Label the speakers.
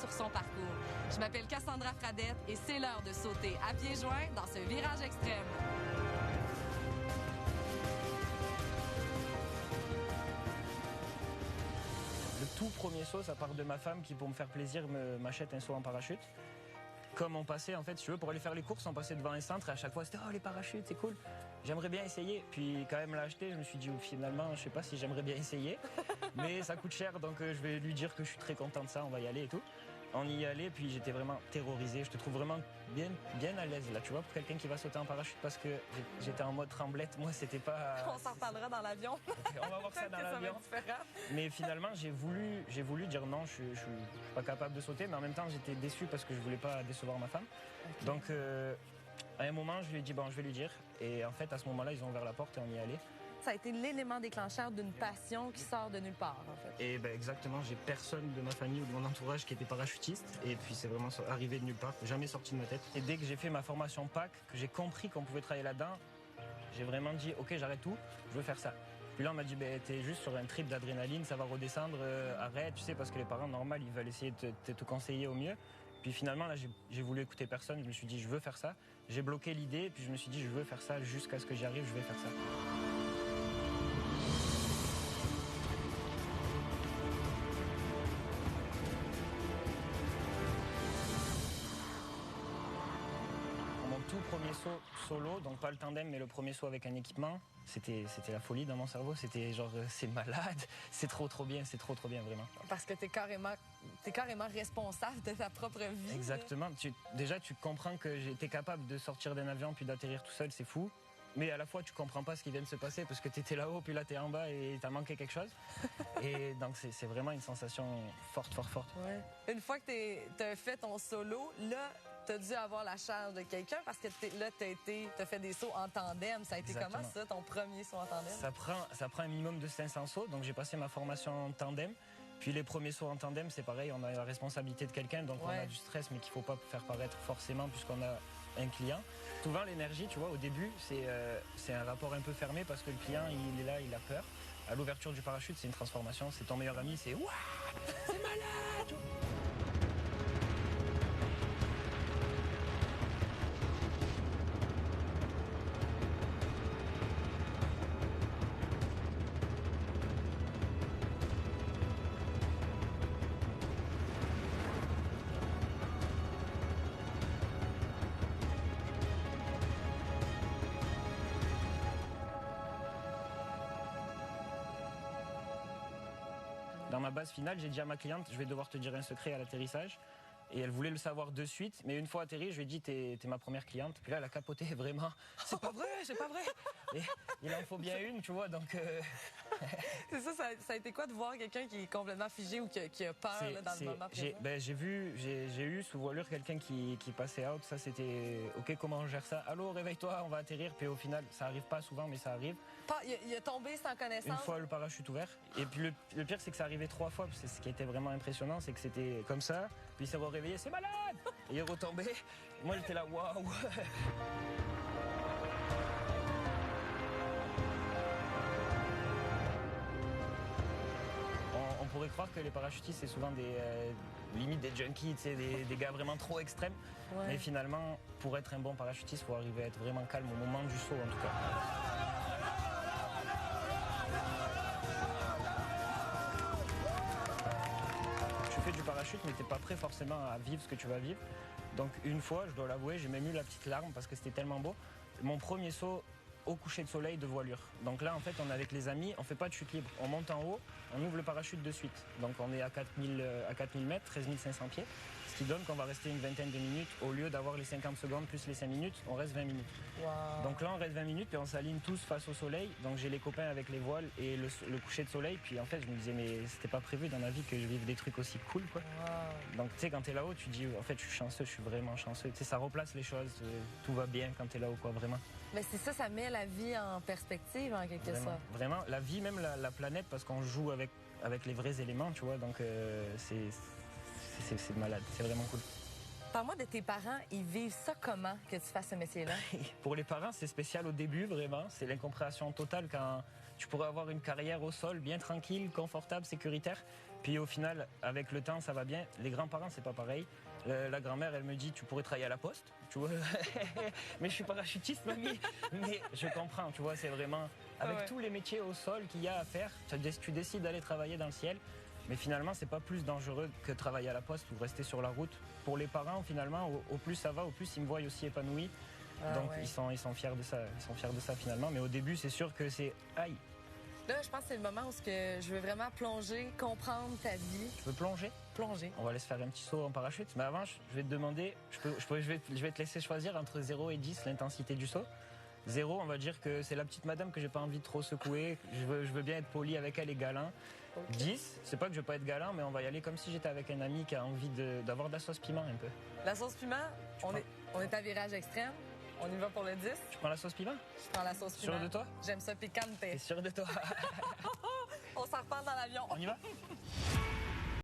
Speaker 1: sur son parcours. Je m'appelle Cassandra Fradette et c'est l'heure de sauter à pieds joints dans ce virage extrême.
Speaker 2: Le tout premier saut, ça part de ma femme qui, pour me faire plaisir, m'achète un saut en parachute. Comme on passait, en fait, si tu veux, pour aller faire les courses, on passait devant un centre et à chaque fois, c'était « Oh, les parachutes, c'est cool !» J'aimerais bien essayer. Puis quand elle me l'a acheté, je me suis dit « Finalement, je sais pas si j'aimerais bien essayer. » Mais ça coûte cher, donc je vais lui dire que je suis très content de ça, on va y aller et tout. On y allait, puis j'étais vraiment terrorisé. Je te trouve vraiment bien à l'aise, là, tu vois, pour quelqu'un qui va sauter en parachute, parce que j'étais en mode tremblette. Moi, c'était pas...
Speaker 1: On s'en reparlera dans l'avion.
Speaker 2: Okay, on va voir ça dans l'avion. Mais finalement, j'ai voulu dire non, je suis pas capable de sauter, mais en même temps, j'étais déçu parce que je voulais pas décevoir ma femme. Okay. Donc, à un moment, je lui ai dit, bon, je vais lui dire. Et en fait, à ce moment-là, ils ont ouvert la porte et on y allait.
Speaker 1: Ça a été l'élément déclencheur d'une passion qui sort de nulle part, en fait.
Speaker 2: Et ben exactement, j'ai personne de ma famille ou de mon entourage qui était parachutiste. Et puis c'est vraiment arrivé de nulle part, jamais sorti de ma tête. Et dès que j'ai fait ma formation PAC, que j'ai compris qu'on pouvait travailler là-dedans, j'ai vraiment dit, ok, j'arrête tout, je veux faire ça. Puis là, on m'a dit, t'es juste sur un trip d'adrénaline, ça va redescendre, arrête, tu sais, parce que les parents, normal, ils veulent essayer de te conseiller au mieux. Puis finalement, là, j'ai voulu écouter personne, je me suis dit, je veux faire ça. J'ai bloqué l'idée, puis je me suis dit, je veux faire ça jusqu'à ce que j'y arrive, je vais faire ça. Tout premier saut solo, donc pas le tandem, mais le premier saut avec un équipement, c'était la folie dans mon cerveau. C'était genre, c'est malade, c'est trop bien, c'est trop bien, vraiment.
Speaker 1: Parce que t'es carrément responsable de ta propre vie.
Speaker 2: Exactement. Déjà, tu comprends que t'es capable de sortir d'un avion puis d'atterrir tout seul, c'est fou. Mais à la fois, tu comprends pas ce qui vient de se passer parce que t'étais là-haut, puis là, t'es en bas et t'as manqué quelque chose. Et donc, c'est vraiment une sensation forte.
Speaker 1: Ouais. Une fois que t'as fait ton solo, là, t'as dû avoir la charge de quelqu'un parce que là, t'as fait des sauts en tandem. Ça a été Exactement. Comment, ça, ton premier saut en tandem?
Speaker 2: Ça prend un minimum de 500 sauts. Donc, j'ai passé ma formation en tandem. Puis les premiers sauts en tandem, c'est pareil, on a la responsabilité de quelqu'un, donc on a du stress, mais qu'il ne faut pas faire paraître forcément puisqu'on a un client. Souvent, l'énergie, tu vois, au début, c'est un rapport un peu fermé parce que le client, il est là, il a peur. À l'ouverture du parachute, c'est une transformation, c'est ton meilleur ami, c'est « Waouh, c'est malade !» Dans ma base finale, j'ai dit à ma cliente, je vais devoir te dire un secret à l'atterrissage. Et elle voulait le savoir de suite, mais une fois atterri, je lui ai dit, t'es ma première cliente. Puis là, elle a capoté vraiment. C'est pas vrai. Et il en faut bien une, tu vois, donc...
Speaker 1: C'est ça a été quoi de voir quelqu'un qui est complètement figé ou qui a peur là, dans le moment présent?
Speaker 2: J'ai eu sous voilure quelqu'un qui passait out. Ça, c'était, ok, comment on gère ça? Allô, réveille-toi, on va atterrir. Puis au final, ça arrive pas souvent, mais ça arrive.
Speaker 1: Il a tombé sans connaissance?
Speaker 2: Une fois le parachute ouvert. Et puis le pire, c'est que ça arrivait 3 fois. C'est ce qui était vraiment impressionnant, c'est que c'était comme ça. Puis il s'est réveillé, c'est malade! Et il est retombé. Moi, j'étais là, waouh! On pourrait croire que les parachutistes, c'est souvent limite des junkies, des gars vraiment trop extrêmes. Ouais. Mais finalement, pour être un bon parachutiste, il faut arriver à être vraiment calme au moment du saut, en tout cas. Tu fais du parachute, mais tu n'es pas prêt forcément à vivre ce que tu vas vivre. Donc une fois, je dois l'avouer, j'ai même eu la petite larme parce que c'était tellement beau. Mon premier saut au coucher de soleil de voilure. Donc là, en fait, on est avec les amis, on fait pas de chute libre. On monte en haut, on ouvre le parachute de suite. Donc on est à 4000 mètres, 13 500 pieds. Ce qui donne qu'on va rester une vingtaine de minutes. Au lieu d'avoir les 50 secondes plus les 5 minutes, on reste 20 minutes.
Speaker 1: Wow.
Speaker 2: Donc là, on reste 20 minutes et on s'aligne tous face au soleil. Donc j'ai les copains avec les voiles et le coucher de soleil. Puis en fait, je me disais, mais c'était pas prévu dans ma vie que je vive des trucs aussi cool, quoi.
Speaker 1: Wow. Donc
Speaker 2: tu sais, quand t'es là-haut, tu dis, en fait, je suis chanceux, je suis vraiment chanceux. Tu sais, ça replace les choses. Tout va bien quand t'es là-haut, quoi, vraiment.
Speaker 1: Mais c'est ça met la vie en perspective, en quelque sorte.
Speaker 2: Vraiment, la vie, même la planète, parce qu'on joue avec les vrais éléments, tu vois. Donc c'est malade, c'est vraiment cool.
Speaker 1: Parle-moi de tes parents, ils vivent ça comment que tu fasses ce métier-là?
Speaker 2: Pour les parents, c'est spécial au début, vraiment. C'est l'incompréhension totale quand tu pourrais avoir une carrière au sol, bien tranquille, confortable, sécuritaire. Puis au final, avec le temps, ça va bien. Les grands-parents, c'est pas pareil. La grand-mère, elle me dit, tu pourrais travailler à la poste, tu vois. Mais je suis parachutiste, mamie. Mais je comprends, tu vois, c'est vraiment avec tous les métiers au sol qu'il y a à faire. Tu décides d'aller travailler dans le ciel. Mais finalement, c'est pas plus dangereux que travailler à la poste ou rester sur la route. Pour les parents, finalement, au plus ça va, au plus ils me voient aussi épanoui. Donc ils sont fiers de ça. Ils sont fiers de ça finalement. Mais au début, c'est sûr que c'est aïe.
Speaker 1: Là, je pense que c'est le moment où je veux vraiment plonger, comprendre ta vie.
Speaker 2: Tu veux plonger?
Speaker 1: Plonger.
Speaker 2: On va aller se faire un petit saut en parachute. Mais avant, je vais te demander, je vais te laisser choisir entre 0 et 10 l'intensité du saut. 0, on va dire que c'est la petite madame que j'ai pas envie de trop secouer. Je veux bien être poli avec elle et galant. Okay. 10, c'est pas que je veux pas être galant, mais on va y aller comme si j'étais avec un ami qui a envie d'avoir de la sauce piment un peu.
Speaker 1: La sauce piment, on est à virage extrême. On y va pour le 10.
Speaker 2: Tu prends la sauce piment?
Speaker 1: Je prends la sauce piment.
Speaker 2: Sûr de toi?
Speaker 1: J'aime ça piquante.
Speaker 2: T'es sûr de toi?
Speaker 1: On s'en reparle dans l'avion.
Speaker 2: On y va?